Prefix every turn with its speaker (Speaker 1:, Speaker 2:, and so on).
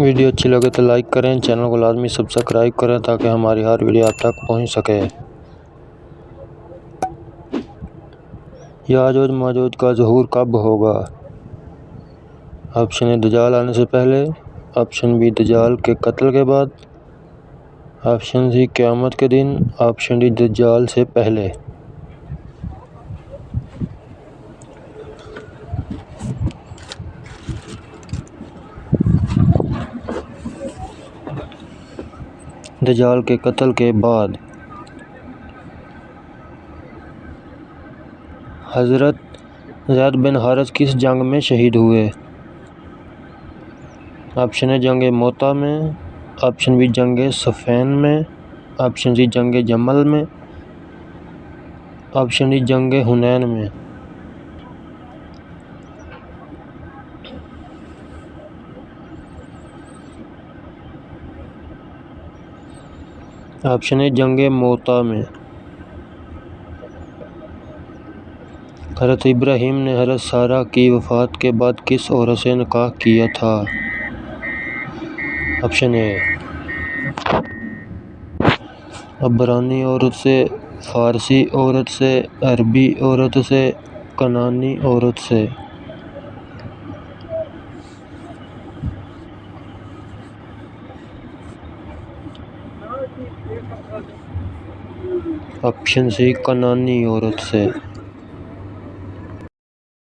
Speaker 1: Video اچھی لگے تو لائک کریں، چینل کو لازمی سبسکرائب کریں تاکہ ہماری ہر ویڈیو آپ تک پہنچ سکے۔ یاجوج ماجوج کا ظہور کب ہوگا؟ آپشن اے دجال آنے سے پہلے، آپشن بی دجال کے قتل کے بعد، آپشن سی قیامت کے دن، آپشن ڈی دجال سے پہلے۔ دجال کے قتل کے بعد۔ حضرت زید بن حارث کس جنگ میں شہید ہوئے؟ آپشن اے جنگ موتا میں، آپشن بی جنگ صفین میں، آپشن سی جنگ جمل میں، آپشن ڈی جنگ حنین میں۔ آپشن اے جنگ موتا میں۔ حضرت ابراہیم نے حضرت سارہ کی وفات کے بعد کس عورت سے نکاح کیا تھا؟ آپشن اے عبرانی عورت سے، فارسی عورت سے، عربی عورت سے، کنعانی عورت سے۔ آپشن سی کنعانی عورت سے۔